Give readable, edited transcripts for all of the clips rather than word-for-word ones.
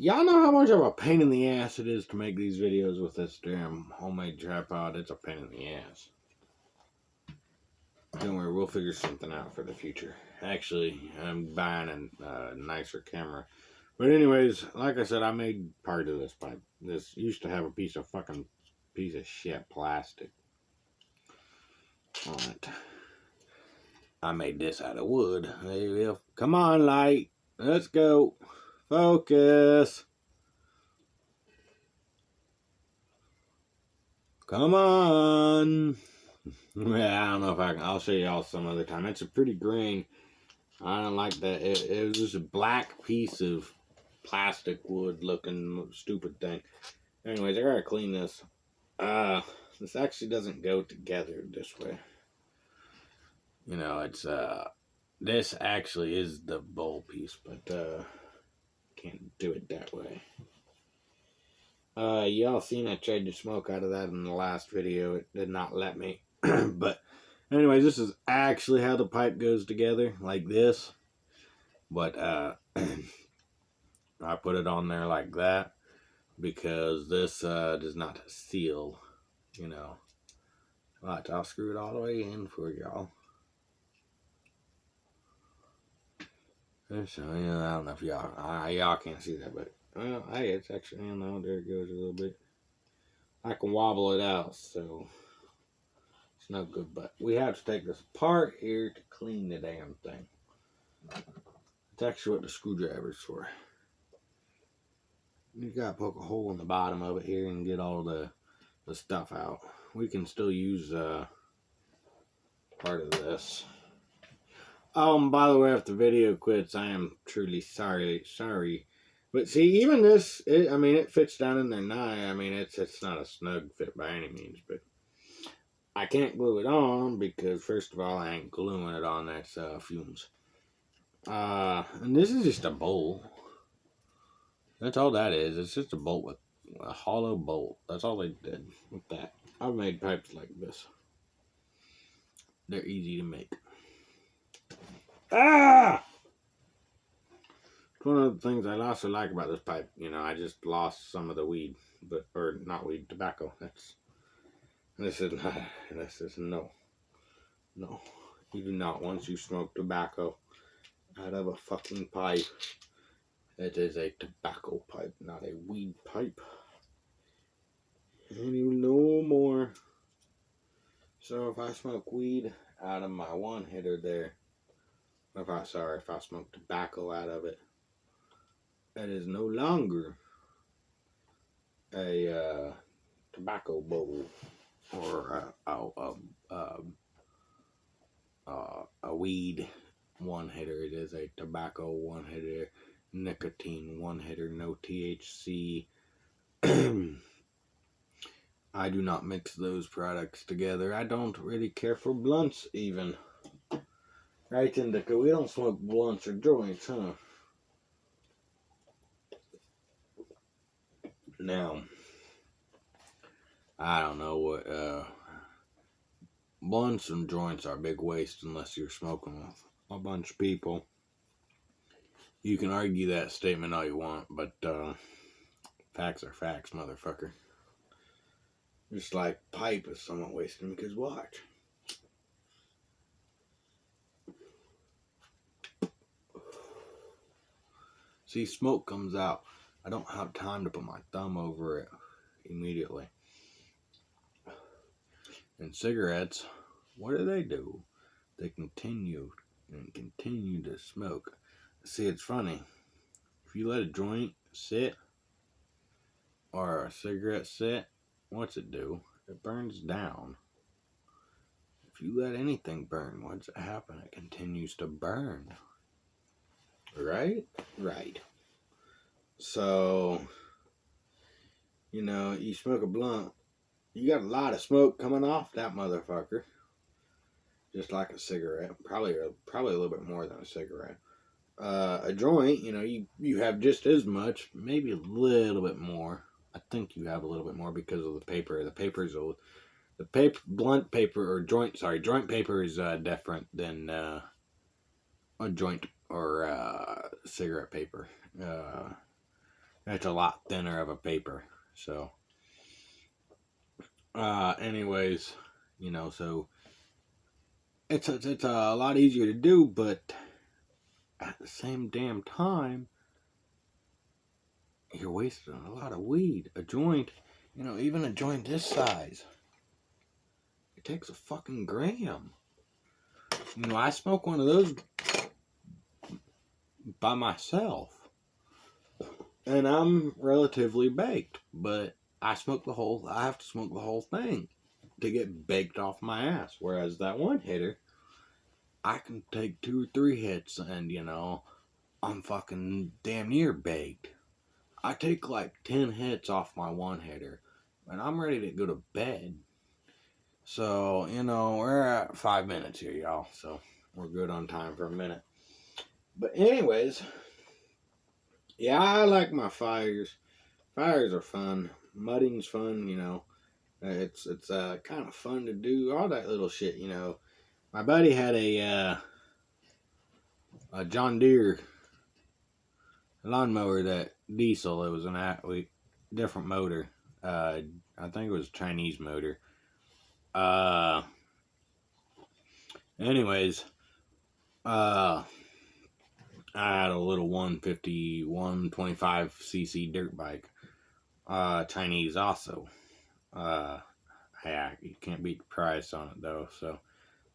Y'all know how much of a pain in the ass it is to make these videos with this damn homemade tripod? It's a pain in the ass. Don't worry, we'll figure something out for the future. Actually, I'm buying a nicer camera. But anyways, like I said, I made part of this pipe. This used to have a piece of shit plastic on it. I made this out of wood. There you go. Come on, light. Let's go. Focus. Come on. Yeah, I don't know if I can. I'll show y'all some other time. It's a pretty grain. I don't like that. It was just a black piece of plastic wood looking stupid thing. Anyways, I gotta clean this. This actually doesn't go together this way. You know, it's this actually is the bowl piece, but can't do it that way. Y'all seen I tried to smoke out of that in the last video. It did not let me. But anyways, this is actually how the pipe goes together, like this. But I put it on there like that because this does not seal, you know. Watch, I'll screw it all the way in for y'all. So, you know, I don't know if y'all can't see that, but well, hey, it's actually, you know, there it goes a little bit. I can wobble it out, so it's no good. But we have to take this apart here to clean the damn thing. It's actually what the screwdriver's for. You gotta poke a hole in the bottom of it here and get all the stuff out. We can still use part of this. Oh, and by the way, if the video quits, I am truly sorry. But see, even this, I mean, it fits down in there now. I mean, it's not a snug fit by any means, but I can't glue it on because, first of all, I ain't gluing it on. That's fumes. And this is just a bolt. That's all that is. It's just a bolt with a hollow bolt. That's all they did with that. I've made pipes like this. They're easy to make. Ah! It's one of the things I also like about this pipe. You know, I just lost some of the weed, or not weed, tobacco. This is no. You do not, once you smoke tobacco out of a fucking pipe, it is a tobacco pipe, not a weed pipe. Any no more. So if I smoke weed out of my one hitter there, if I smoke tobacco out of it, that is no longer a tobacco bowl or a weed one hitter. It is a tobacco one hitter, nicotine one hitter, no THC. I do not mix those products together. I don't really care for blunts even. Right, Indica? We don't smoke blunts or joints, huh? Now, I don't know what, blunts and joints are a big waste unless you're smoking with a bunch of people. You can argue that statement all you want, but, facts are facts, motherfucker. Just like pipe is somewhat wasting because watch. See, smoke comes out. I don't have time to put my thumb over it immediately. And cigarettes, what do? They continue to smoke. See, it's funny. If you let a joint sit or a cigarette sit, what's it do? It burns down. If you let anything burn, what's happen? It continues to burn. Right? Right. So, you know, you smoke a blunt, you got a lot of smoke coming off that motherfucker. Just like a cigarette. Probably a little bit more than a cigarette. A joint, you know, you have just as much, maybe a little bit more. I think you have a little bit more because of the paper. Blunt paper or joint paper is different than a joint or cigarette paper. It's a lot thinner of a paper. So, anyways, so it's a lot easier to do, but at the same damn time, you're wasting a lot of weed. A joint, even a joint this size, it takes a fucking gram. I smoke one of those by myself, and I'm relatively baked, but I have to smoke the whole thing to get baked off my ass. Whereas that one hitter, I can take 2 or 3 hits and, I'm fucking damn near baked. I take like 10 hits off my one hitter and I'm ready to go to bed. So, we're at 5 minutes here, y'all. So, we're good on time for a minute. But anyways, yeah, I like my fires. Fires are fun. Mudding's fun, It's kind of fun to do all that little shit, My buddy had a John Deere lawnmower, that diesel. It was an different motor. I think it was a Chinese motor. Anyways, I had a little 150, 125cc dirt bike. Chinese also. Yeah, you can't beat the price on it though. So,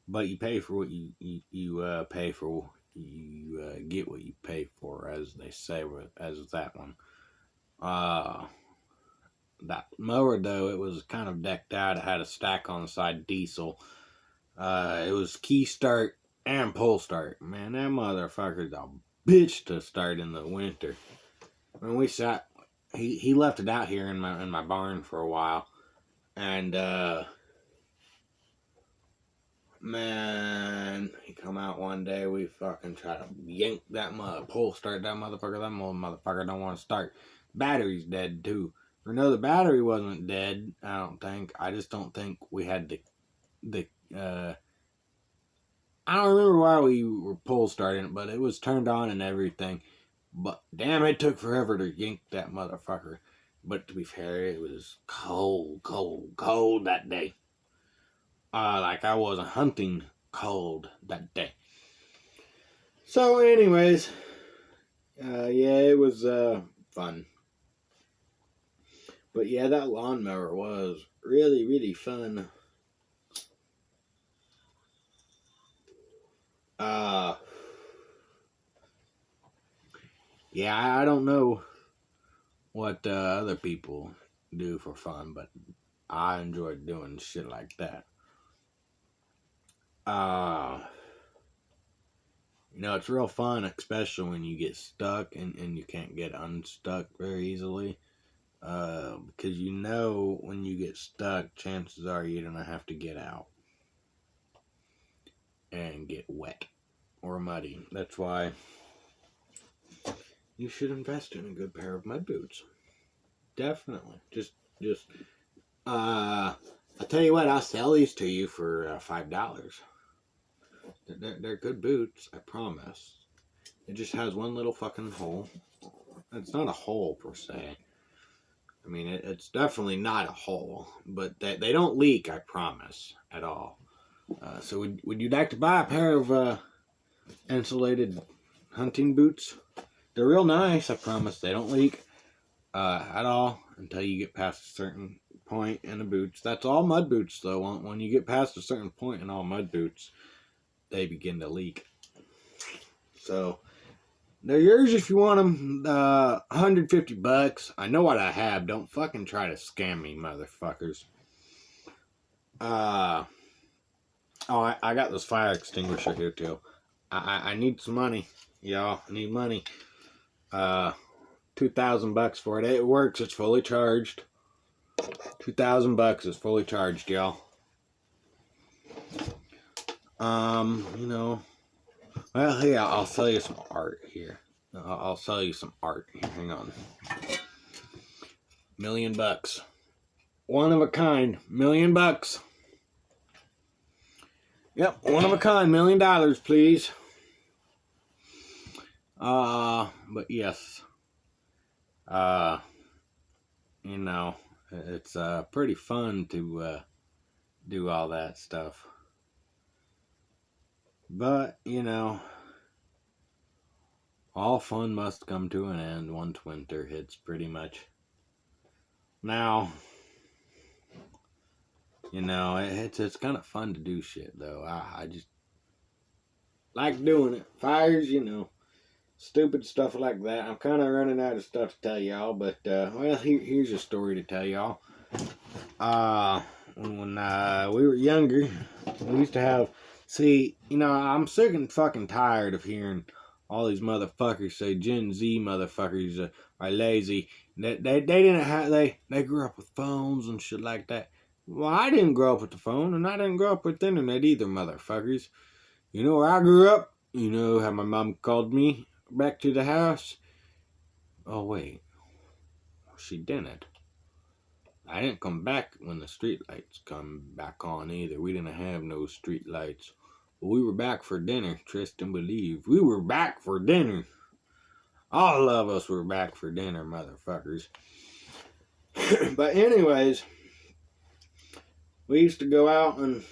but you pay for what you pay for. You get what you pay for, as they say. As that one. That mower though, it was kind of decked out. It had a stack on the side, diesel. It was key start and pull start. Man, that motherfucker's a bitch to start in the winter. When we sat, he left it out here in my barn for a while, and man, he come out one day. We fucking try to yank that pull start that motherfucker. That motherfucker don't want to start. Battery's dead too. Or no, the battery wasn't dead. I don't think. I just don't think we had the I don't remember why we were pull starting it, but it was turned on and everything. But damn, it took forever to yank that motherfucker. But to be fair, it was cold that day. Like I wasn't hunting cold that day. So, anyways, yeah, it was fun. But yeah, that lawnmower was really, really fun. Yeah, I don't know what other people do for fun, but I enjoy doing shit like that. It's real fun, especially when you get stuck and you can't get unstuck very easily. Because when you get stuck, chances are you're going to have to get out and get wet or muddy. That's why you should invest in a good pair of mud boots. Definitely. I'll tell you what, I'll sell these to you for $5. They're good boots, I promise. It just has one little fucking hole. It's not a hole per se. I mean, it's definitely not a hole, but they don't leak, I promise, at all. So would you like to buy a pair of insulated hunting boots? They're real nice, I promise. They don't leak at all until you get past a certain point in the boots. That's all mud boots, though. When you get past a certain point in all mud boots, they begin to leak. So they're yours if you want them. $150. I know what I have. Don't fucking try to scam me, motherfuckers. I got this fire extinguisher here too. I need some money, y'all. I need money. $2,000 for it. It works. It's fully charged. $2,000 is fully charged, y'all. Well, yeah, I'll sell you some art here. I'll sell you some art here. Hang on. $1 million. One of a kind. $1 million. Yep, one of a kind. $1 million, please. But yes. Uh, you know, it's pretty fun to do all that stuff. But, all fun must come to an end once winter hits, pretty much. Now, it's kind of fun to do shit, though. I just like doing it. Fires, stupid stuff like that. I'm kind of running out of stuff to tell y'all, but, well, here's a story to tell y'all. When we were younger, we used to have, I'm sick and fucking tired of hearing all these motherfuckers say Gen Z motherfuckers are lazy. They didn't have, they grew up with phones and shit like that. Well, I didn't grow up with the phone, and I didn't grow up with the internet either, motherfuckers. You know where I grew up? You know how my mom called me back to the house? Oh, wait. She didn't. I didn't come back when the street lights come back on either. We didn't have no street lights. But we were back for dinner. Trust and believe. We were back for dinner. All of us were back for dinner, motherfuckers. But anyways, we used to go out and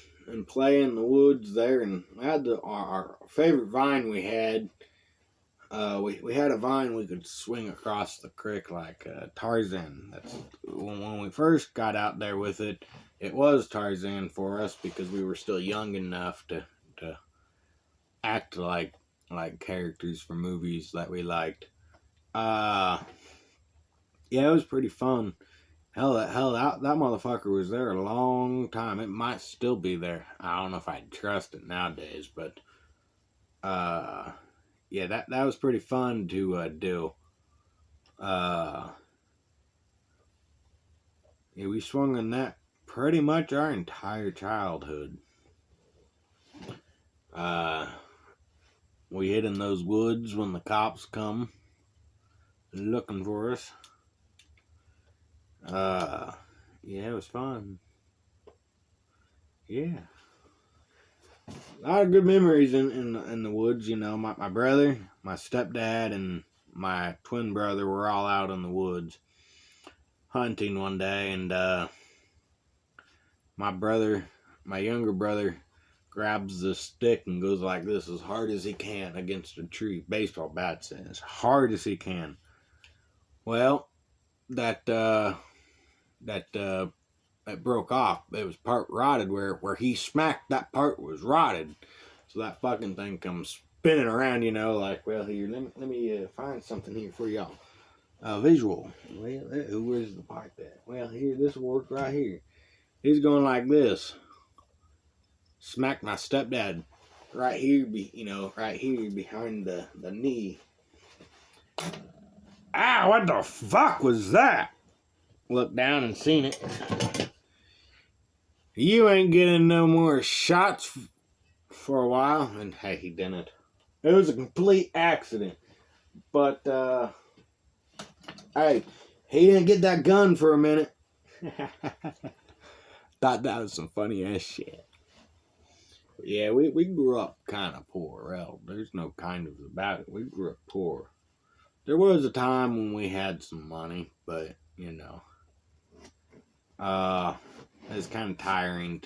play in the woods there, and we had our favorite vine we had. We had a vine we could swing across the creek like Tarzan. That's when we first got out there with it. It was Tarzan for us because we were still young enough to act like characters from movies that we liked. Yeah, it was pretty fun. Hell, that motherfucker was there a long time. It might still be there. I don't know if I'd trust it nowadays, but yeah, that was pretty fun to do. Yeah, we swung on that pretty much our entire childhood. We hid in those woods when the cops come looking for us. Yeah, it was fun. Yeah. A lot of good memories in the woods, My brother, my stepdad, and my twin brother were all out in the woods hunting one day, and my younger brother, grabs the stick and goes like this as hard as he can against a tree. Baseball bat says, as hard as he can. Well, that broke off. It was part rotted where he smacked. That part was rotted. So that fucking thing comes spinning around, like, well, here, let me find something here for y'all. Visual. Well, where's the part at? Well, here, this will work right here. He's going like this. Smacked my stepdad right here, right here behind the knee. Ah, what the fuck was that? Looked down and seen it. You ain't getting no more shots for a while. And hey, he didn't. It was a complete accident. But, hey, he didn't get that gun for a minute. Thought that was some funny ass shit. But yeah, we grew up kind of poor. Well, there's no kind of about it. We grew up poor. There was a time when we had some money, but, it was kind of tiring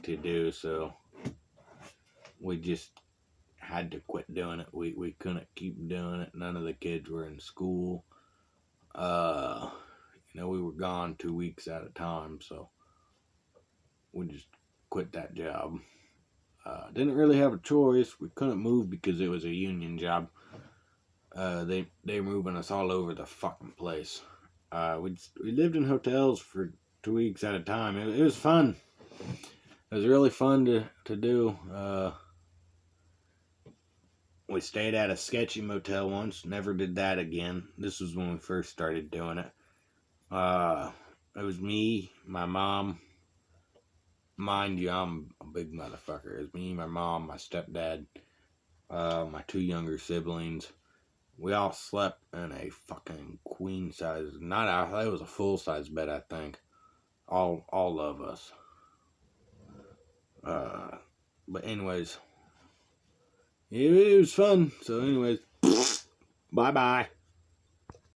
to do, so we just had to quit doing it. We couldn't keep doing it. None of the kids were in school. We were gone 2 weeks at a time, so we just quit that job. Didn't really have a choice. We couldn't move because it was a union job. They were moving us all over the fucking place. We lived in hotels for 2 weeks at a time. It was fun. It was really fun to do. We stayed at a sketchy motel once. Never did that again. This was when we first started doing it. It was me, my mom. Mind you, I'm a big motherfucker. It was me, my mom, my stepdad, my 2 younger siblings. We all slept in a fucking queen size. It was a full size bed, I think. All of us. But anyways, it was fun. So anyways, bye bye.